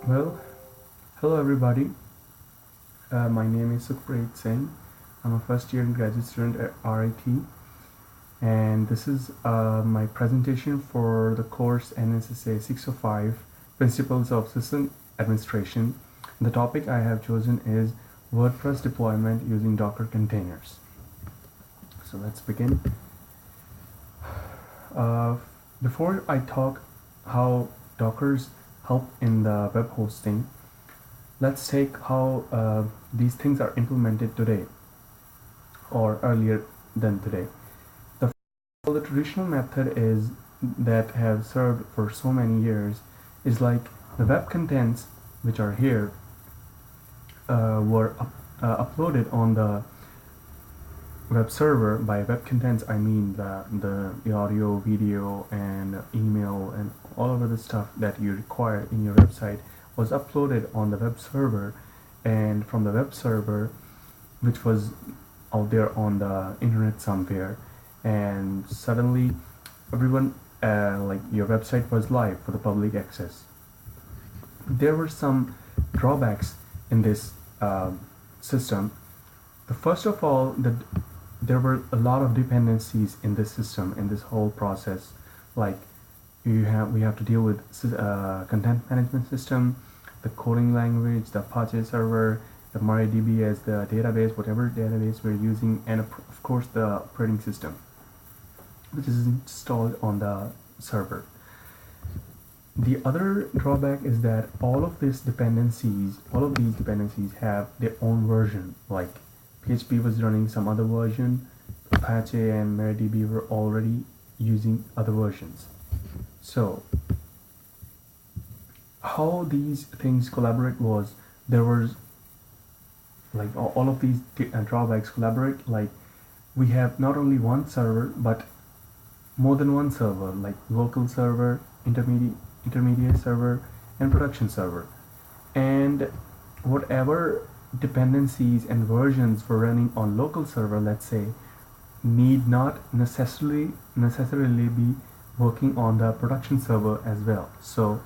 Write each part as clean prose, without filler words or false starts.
Well, hello everybody. My name is Sukhpreet Singh. I'm a first year graduate student at RIT, and this is my presentation for the course NSSA 605 Principles of System Administration. The topic I have chosen is WordPress deployment using Docker containers. So let's begin. Uh, Before I talk how Dockers help in the web hosting, let's take how these things are implemented today or earlier than today. The traditional method is that have served for so many years is like the web contents which are here were uploaded on the web server. By web contents I mean the audio, video and email and all of the stuff that you require in your website was uploaded on the web server, and from the web server, which was out there on the internet somewhere, and suddenly everyone like your website was live for the public access. There were some drawbacks in this system. The first of all, there were a lot of dependencies in this system, in this whole process. Like we have to deal with content management system, the coding language, the Apache server, the MariaDB as the database, whatever database we're using, and of course the operating system, which is installed on the server. The other drawback is that all of these dependencies have their own version. Like PHP was running some other version, Apache and MariaDB were already using other versions. So how these things collaborate was, there was like all of these drawbacks collaborate. Like we have not only one server but more than one server, like local server, intermediate server and production server, and whatever dependencies and versions were running on local server, let's say, need not necessarily be working on the production server as well. So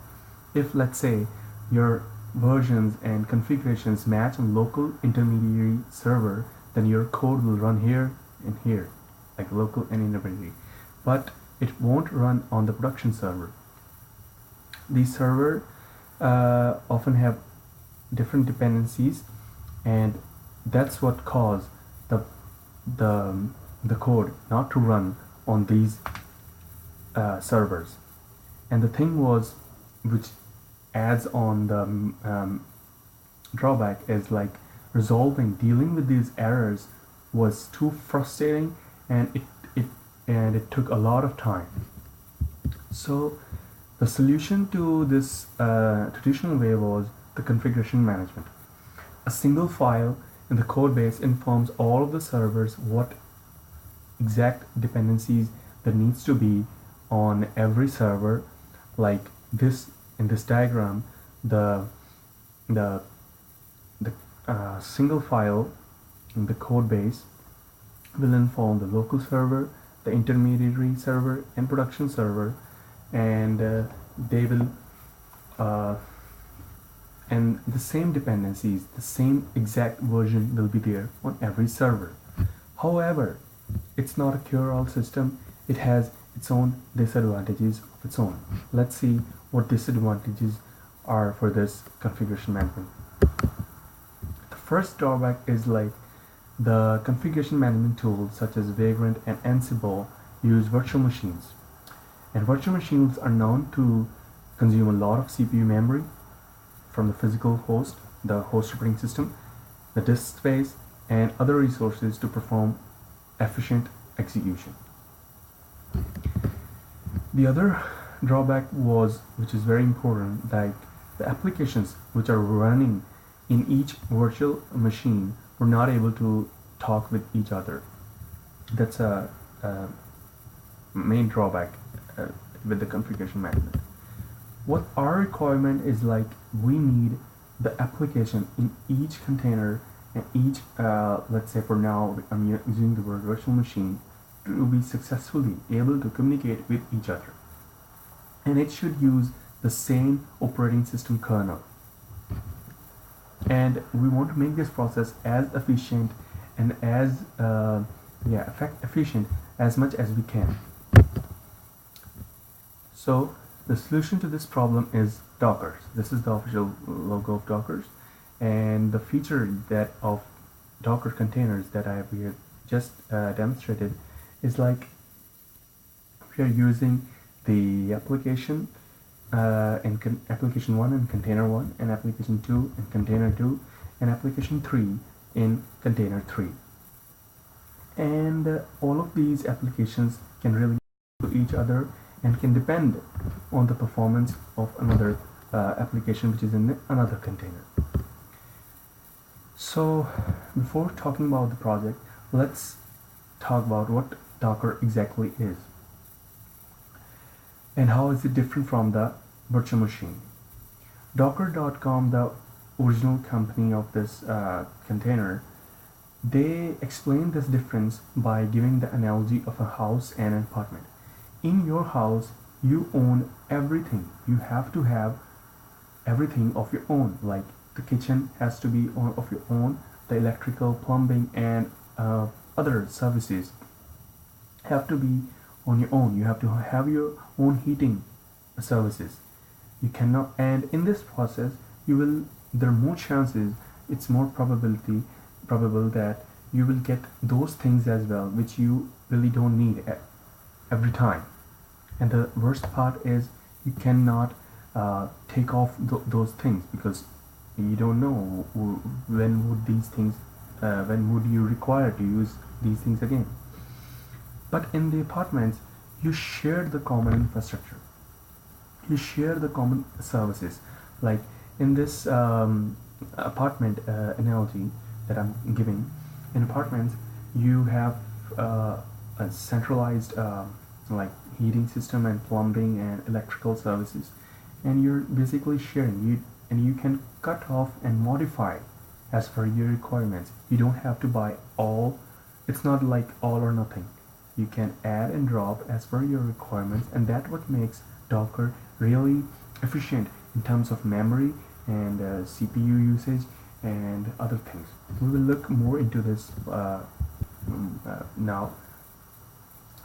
if let's say your versions and configurations match on local intermediary server, then your code will run here and here, like local and intermediary, but it won't run on the production server. These servers often have different dependencies, and that's what caused the code not to run on these servers. And the thing was, which adds on the drawback, is like dealing with these errors was too frustrating, and it took a lot of time. So the solution to this traditional way was the configuration management. A single file in the code base informs all of the servers what exact dependencies there needs to be on every server. Like this, in this diagram, the single file in the code base will inform the local server, the intermediary server and production server, and they will and the same dependencies, the same exact version will be there on every server. However, it's not a cure-all system. It has its own disadvantages of its own. Let's see what disadvantages are for this configuration management. The first drawback is like the configuration management tools such as Vagrant and Ansible use virtual machines, and virtual machines are known to consume a lot of CPU memory from the physical host, the host operating system, the disk space, and other resources to perform efficient execution. The other drawback was, which is very important, like the applications which are running in each virtual machine were not able to talk with each other. That's a main drawback with the configuration management. What our requirement is, like, we need the application in each container and each let's say for now I'm using the word virtual machine, to be successfully able to communicate with each other, and it should use the same operating system kernel. and we want to make this process as efficient and as efficient as much as we can. So the solution to this problem is Docker. This is the official logo of Docker, and the feature that of Docker containers that I have here just demonstrated is like we are using the application in application 1 and container 1, and application 2 and container 2, and application 3 in container 3. And all of these applications can really to each other and can depend on the performance of another application which is in another container. So before talking about the project, let's talk about what Docker exactly is and how is it different from the virtual machine. Docker.com, the original company of this container, they explain this difference by giving the analogy of a house and an apartment. In your house, you own everything. You have to have everything of your own, like the kitchen has to be of your own, the electrical, plumbing, and other services have to be on your own. You have to have your own heating services. You cannot, and in this process, there are more chances, it's more probable that you will get those things as well, which you really don't need every time. And the worst part is you cannot take off those things, because you don't know when would you require to use these things again. But in the apartments, you share the common infrastructure, you share the common services. Like in this apartment analogy that I'm giving, in apartments you have a centralized like heating system and plumbing and electrical services, and you're basically sharing and you can cut off and modify as per your requirements. You don't have to buy all. It's not like all or nothing. You can add and drop as per your requirements, and that's what makes Docker really efficient in terms of memory and CPU usage and other things. We will look more into this now.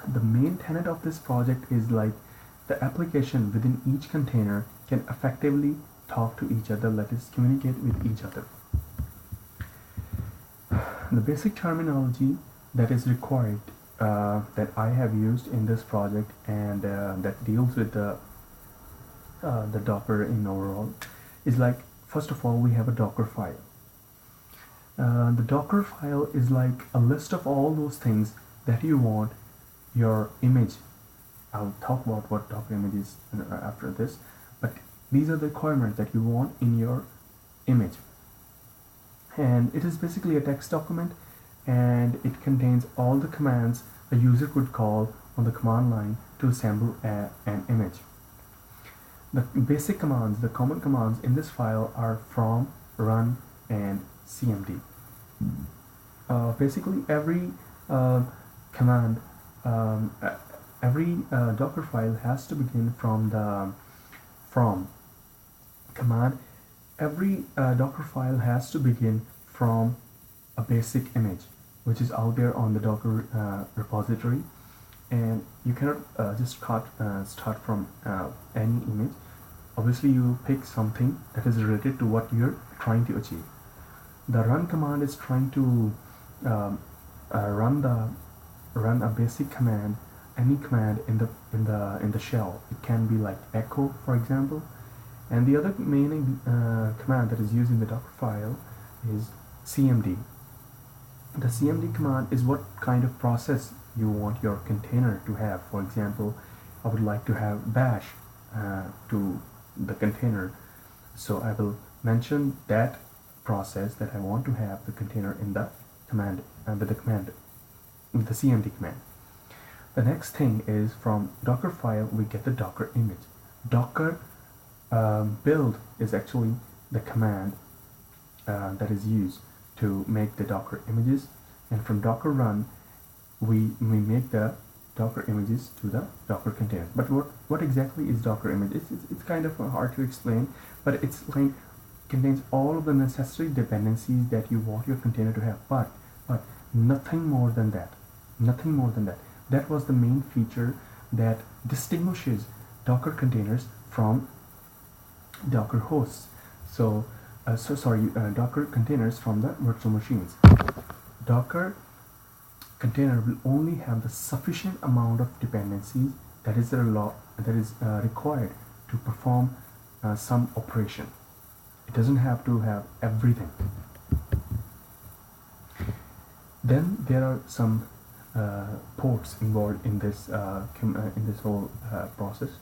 The main tenet of this project is like the application within each container can effectively talk to each other, that is, communicate with each other. The basic terminology that is required that I have used in this project and that deals with the Docker in overall is like, first of all, we have a Docker file. The Docker file is like a list of all those things that you want your image. I'll talk about what Docker image is after this, but these are the requirements that you want in your image. And it is basically a text document, and it contains all the commands a user could call on the command line to assemble an image. The basic commands, the common commands in this file are from, run, and cmd. Basically every command, every Docker file has to begin from the from command. Every Docker file has to begin from a basic image which is out there on the Docker repository, and you cannot just start from any image. Obviously you pick something that is related to what you're trying to achieve. The run command is trying to run a basic command, any command in the shell. It can be like echo, for example. And the other main command that is used in the Docker file is cmd. The cmd command is what kind of process you want your container to have. For example, I would like to have bash to the container, so I will mention that process that I want to have the container in the command with the cmd command. The next thing is, from Docker file we get the Docker image. Docker build is actually the command that is used to make the Docker images, and from Docker run we make the Docker images to the Docker containers. But what exactly is Docker image? It's kind of hard to explain, but it's like contains all of the necessary dependencies that you want your container to have, but nothing more than that. Nothing more than that. That was the main feature that distinguishes Docker containers from Docker hosts. Docker containers from the virtual machines. Docker container will only have the sufficient amount of dependencies that is required to perform some operation. It doesn't have to have everything. Then there are some ports involved in this whole process.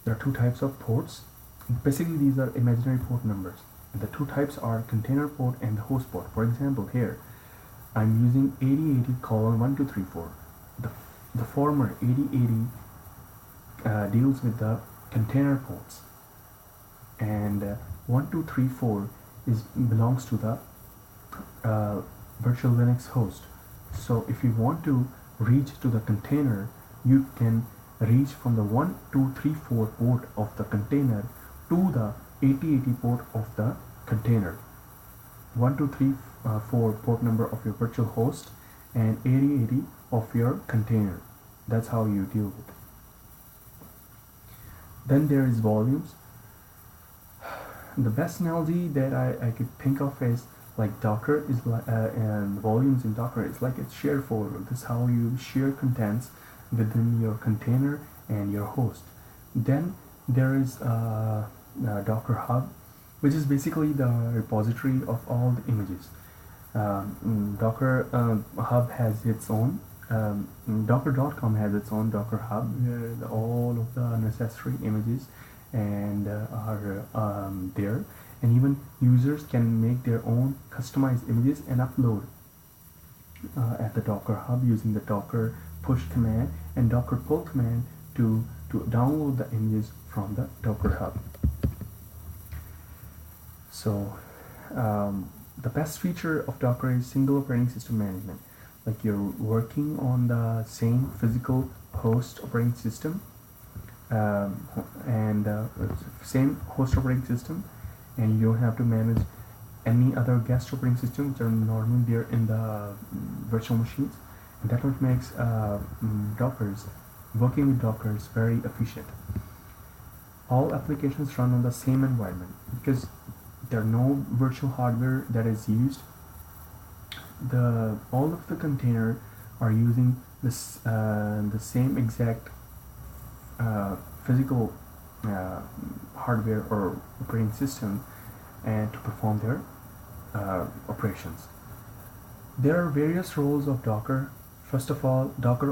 There are two types of ports. Basically, these are imaginary port numbers. And the two types are container port and the host port. For example, here I'm using 8080:1234. The former 8080 deals with the container ports, and 1234 belongs to the virtual Linux host. So if you want to reach to the container, you can reach from the 1234 port of the container to the 8080 port of the container. 1234 port number of your virtual host and 8080 of your container. That's how you deal with it. Then there is volumes. The best analogy that I could think of is like Docker is like and volumes in Docker is like a share folder. This is how you share contents within your container and your host. Then there is Docker Hub, which is basically the repository of all the images. Docker Hub has its own. Docker.com has its own Docker Hub where all of the necessary images and are there, and even users can make their own customized images and upload at the Docker Hub using the Docker push command and Docker pull command to download the images from the Docker Hub. So the best feature of Docker is single operating system management. Like you're working on the same physical host operating system same host operating system, and you don't have to manage any other guest operating systems which are normally there in the virtual machines, and that what makes working with Docker is very efficient. All applications run on the same environment because there are no virtual hardware that is used. All of the container are using this the same exact physical hardware or operating system and to perform their operations. There are various roles of Docker. First of all, Docker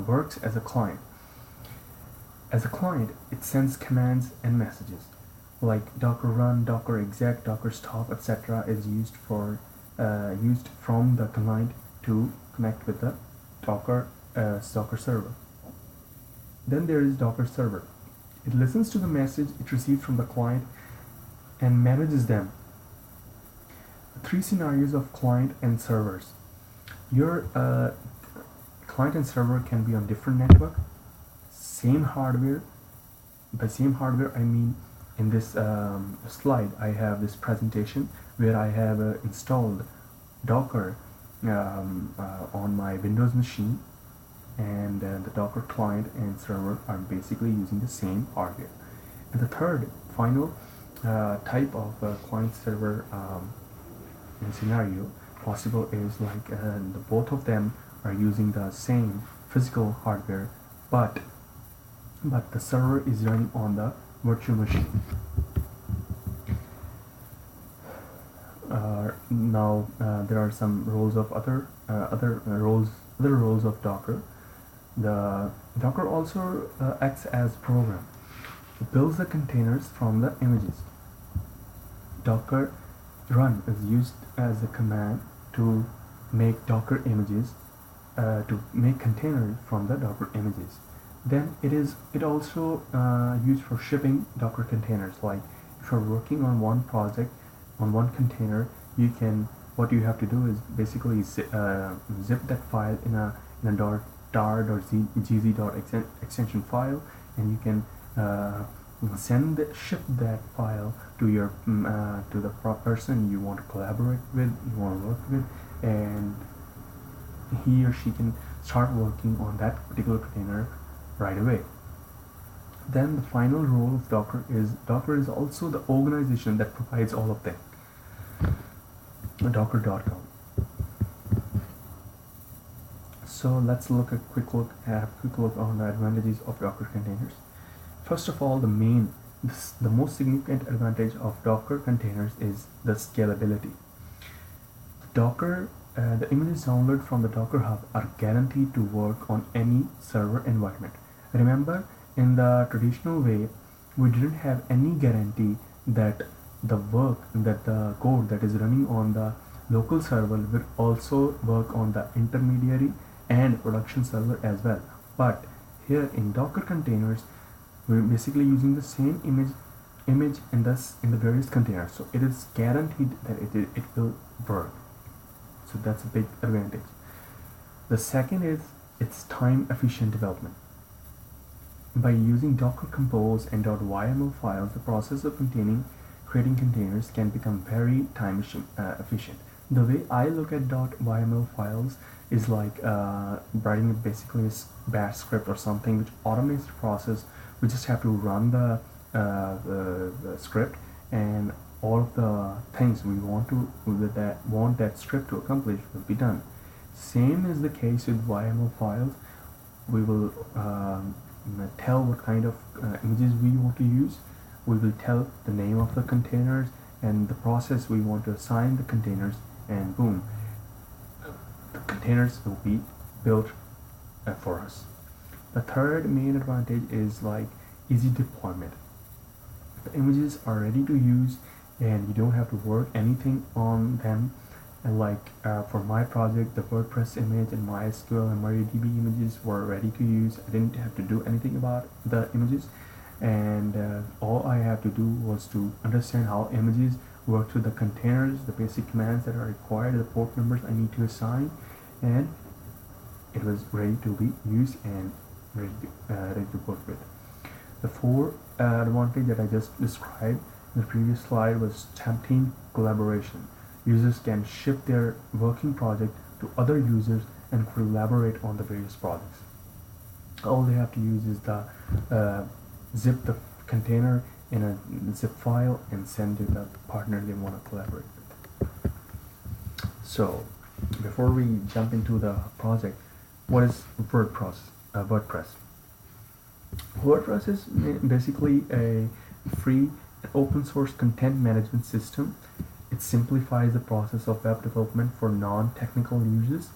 works as a client. As a client, it sends commands and messages like Docker run, Docker exec, Docker stop, etc. is used from the client to connect with the Docker server. Then there is Docker server. It listens to the message it received from the client and manages them. Three scenarios of client and servers. Your client and server can be on different network, same hardware. By same hardware, I mean in this slide, I have this presentation where I have installed Docker on my Windows machine, and the Docker client and server are basically using the same hardware. And the third, final type of client server scenario possible is like both of them are using the same physical hardware, but the server is running on the virtual machine. Now there are some roles of other roles of Docker. The Docker also acts as program. It builds the containers from the images. Docker run is used as a command to make Docker images, to make containers from the Docker images. Then it also used for shipping Docker containers. Like if you're working on one project on one container, what you have to do is basically zip that file in a .dart or gz extension file, and you can ship that file to your to the person you want to collaborate with, you want to work with, and he or she can start working on that particular container right away. Then the final role of Docker is also the organization that provides all of them. Docker.com. So let's have a quick look on the advantages of Docker containers. First of all, the most significant advantage of Docker containers is the scalability. The images downloaded from the Docker Hub are guaranteed to work on any server environment. Remember, in the traditional way, we didn't have any guarantee that the code that is running on the local server will also work on the intermediary and production server as well. But here in Docker containers, we're basically using the same image in the various containers, so it is guaranteed that it will work. So that's a big advantage. The second is its time efficient development. By using Docker Compose and .yml files, the process of creating containers can become very time efficient. The way I look at .yml files is like writing basically a bash script or something which automates the process. We just have to run the script, and all of the things we want that script to accomplish will be done. Same is the case with YML files. We will tell what kind of images we want to use. We will tell the name of the containers and the process we want to assign the containers, and boom, the containers will be built for us. The third main advantage is like easy deployment. The images are ready to use and you don't have to work anything on them. And like for my project, the WordPress image and MySQL and MariaDB images were ready to use. I didn't have to do anything about the images, and all I have to do was to understand how images work through the containers, the basic commands that are required, the port numbers I need to assign, and it was ready to be used and ready to work with. The fourth advantage that I just described in the previous slide was team collaboration. Users can ship their working project to other users and collaborate on the various projects. All they have to use is zip the container in a zip file and send it to the partner they want to collaborate with. So before we jump into the project, what is WordPress? WordPress is basically a free open source content management system. It simplifies the process of web development for non-technical users,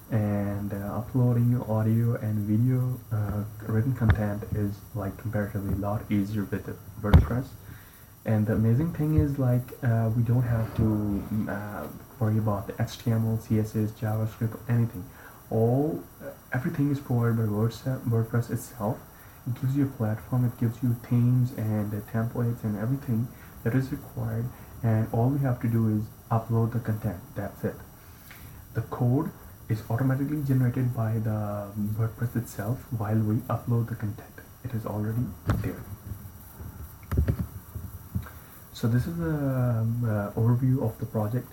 and uploading audio and video written content is like comparatively a lot easier with WordPress. And the amazing thing is like we don't have to worry about the HTML, CSS, JavaScript, or anything. Everything is provided by WordPress itself. It gives you a platform, it gives you themes and templates and everything that is required, and all we have to do is upload the content. That's it. The code is automatically generated by the WordPress itself while we upload the content. It is already there. So this is the overview of the project.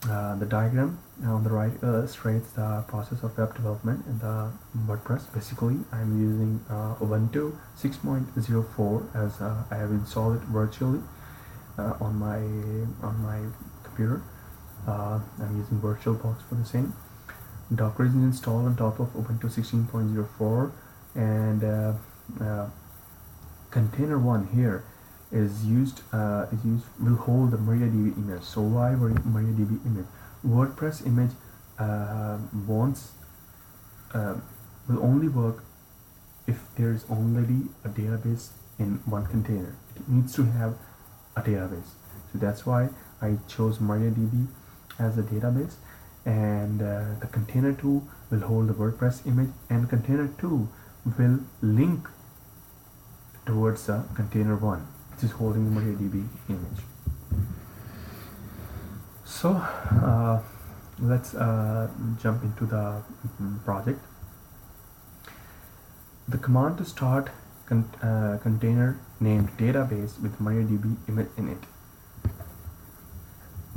The diagram on the right illustrates the process of web development in the WordPress. Basically, I'm using Ubuntu 6.04 as I have installed it virtually on my computer. I'm using VirtualBox for the same. Docker is installed on top of Ubuntu 16.04, and container 1 here will hold the MariaDB image. So why MariaDB image? WordPress image will only work if there is already a database in one container. It needs to have a database. So that's why I chose MariaDB as a database, and the container 2 will hold the WordPress image, and container 2 will link towards the container 1, which is holding the MariaDB image. So let's jump into the project. The command to start container named database with MariaDB image in it.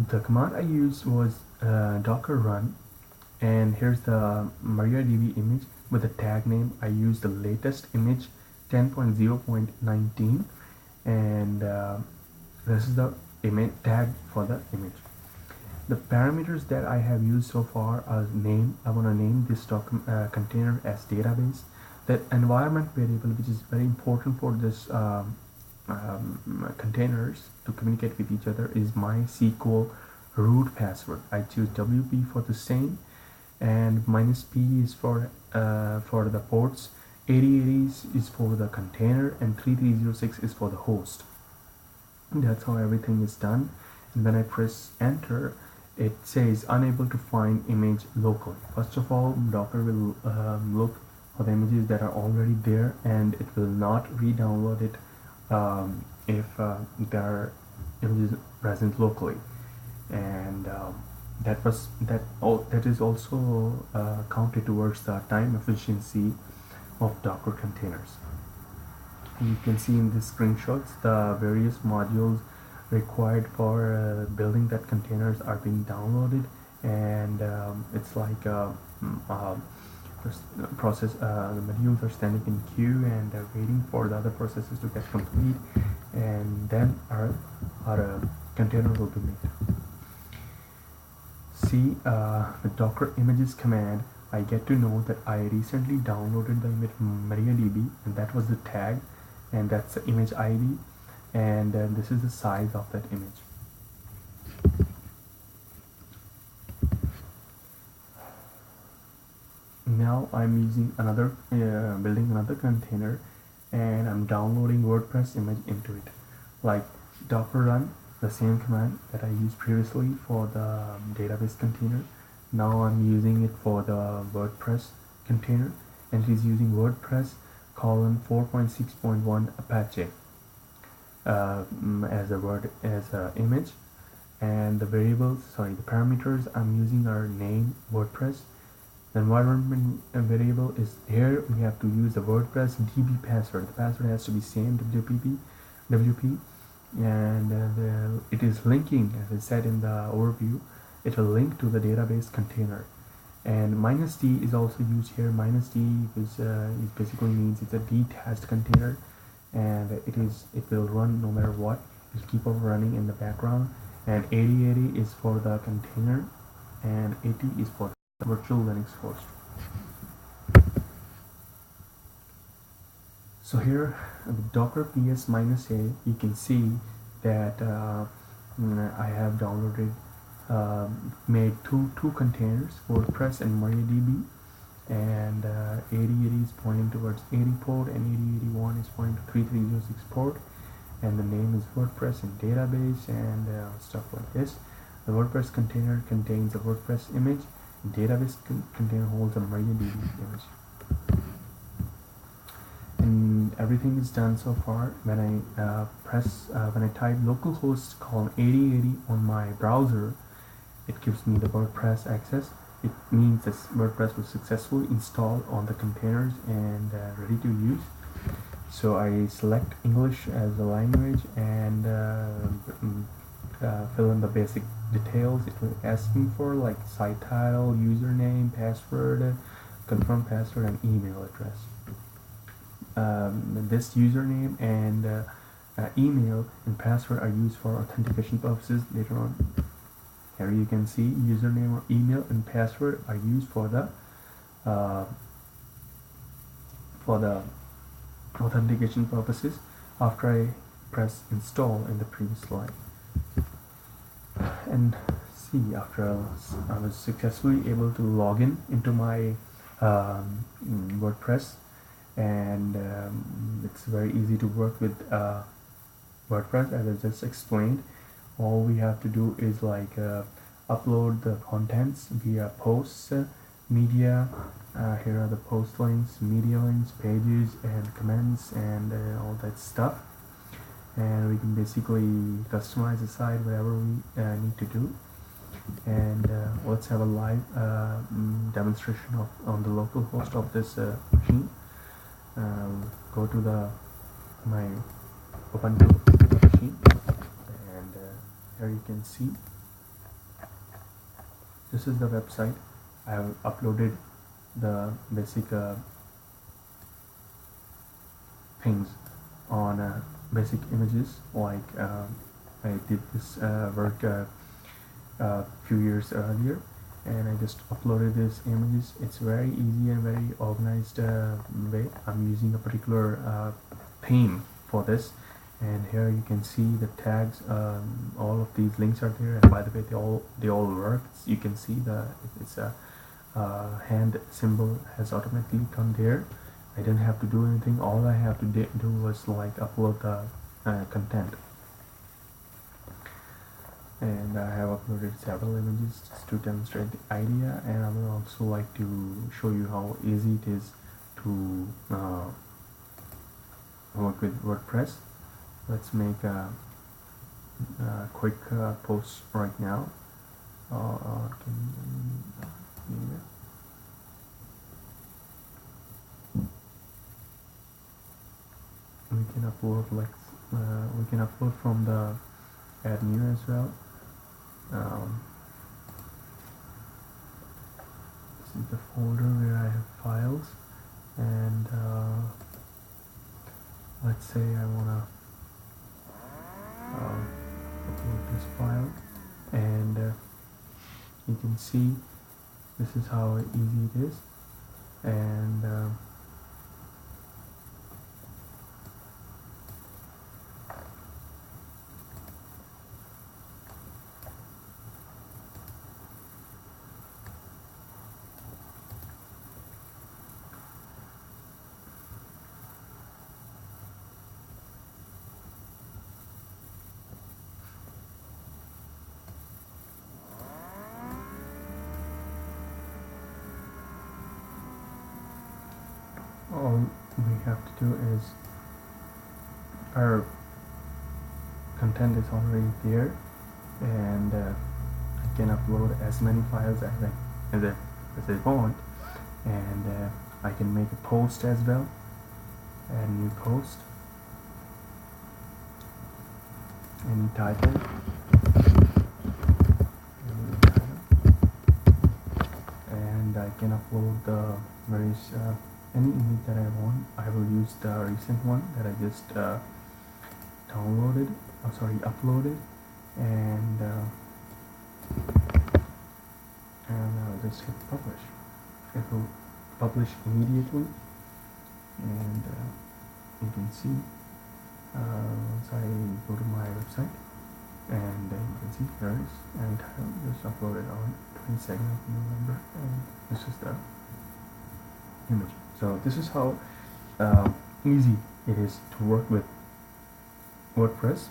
The command I used was docker run, and here's the MariaDB image with the tag name. I used the latest image 10.0.19, and this is the image tag for the image. The parameters that I have used so far are name. I want to name this container as database. That environment variable, which is very important for this containers to communicate with each other, is MySQL root password. I choose WP for the same, and -p is for the ports. 8080 is for the container, and 3306 is for the host. And that's how everything is done. And when I press enter, it says unable to find image locally. First of all, Docker will look for the images that are already there, and it will not re-download it if there are images present locally. And that is also counted towards the time efficiency of Docker containers. And you can see in these screenshots the various modules required for building that containers are being downloaded, and it's like process the modules are standing in queue and waiting for the other processes to get complete, and then our container will be made. See, the docker images command, I get to know that I recently downloaded the image from MariaDB, and that was the tag, and that's the image ID, and this is the size of that image. Now I'm using building another container, and I'm downloading WordPress image into it, like docker run, the same command that I used previously for the database container. Now I'm using it for the WordPress container, and it is using WordPress 4.6.1 Apache as a image, and the parameters I'm using are name WordPress. The environment variable is here. We have to use the WordPress DB password. The password has to be same WP, and it is linking, as I said in the overview, it will link to the database container. And -d is also used here. -d is it basically means it's a detached container, and it will run no matter what. It will keep on running in the background. And 8080 is for the container, and 80 is for the virtual Linux host. So here with docker ps -a, you can see that I have downloaded made two containers, WordPress and MariaDB, and 8080 is pointing towards 80 port, and 8081 is pointing to 3306 port, and the name is WordPress and database, and stuff like this. The WordPress container contains a WordPress image, and database container holds a MariaDB image. And everything is done so far. When I type localhost 8080 on my browser, it gives me the WordPress access. It means that WordPress was successfully installed on the containers and ready to use. So I select English as the language, and fill in the basic details. It will ask me for like site title, username, password, confirm password, and email address. This username and email and password are used for authentication purposes later on. Here you can see username or email and password are used for the authentication purposes after I press install in the previous slide. And see, after I was successfully able to log in into my WordPress, and it's very easy to work with WordPress, as I just explained. All we have to do is like upload the contents via posts, media. Here are the post links, media links, pages, and comments, and all that stuff. And we can basically customize the site whatever we need to do. And let's have a live demonstration on the local host of this machine. go to my Ubuntu machine, and here you can see this is the website. I have uploaded the basic things on basic images, like I did this work a few years earlier, and I just uploaded these images. It's very easy and very organized way. I'm using a particular theme for this, and here you can see the tags. All of these links are there, and by the way, they all work. You can see it's a hand symbol has automatically come there. I didn't have to do anything. All I have to do was like upload the content, and I have uploaded several images just to demonstrate the idea, and I will also like to show you how easy it is to work with WordPress. Let's make a quick post right now. We can upload we can upload from the add new as well. This is the folder where I have files, and let's say I wanna upload this file, and you can see this is how easy it is, and all we have to do is our content is already there, and I can upload as many files as I want, and I can make a post as well, add new post, any title, and I can upload the various any image that I want. I will use the recent one that I just uploaded, and I'll just hit publish. It will publish immediately, and you can see once I go to my website, and you can see here it is, and title just uploaded on 22nd of November, and this is the image. So this is how easy it is to work with WordPress,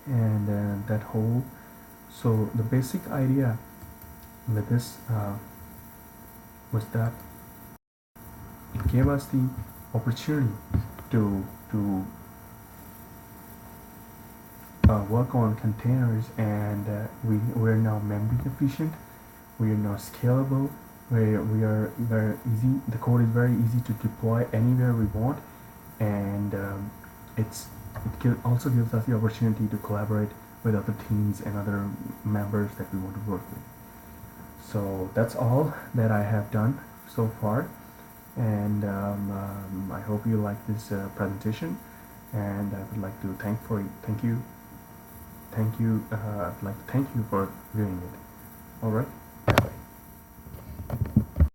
and so the basic idea with this was that it gave us the opportunity to work on containers, and we're now memory efficient, we are now scalable, we are very easy. The code is very easy to deploy anywhere we want, and it also gives us the opportunity to collaborate with other teams and other members that we want to work with. So that's all that I have done so far, and I hope you like this presentation, and I would like to thank you. I'd like to thank you for viewing it. All right.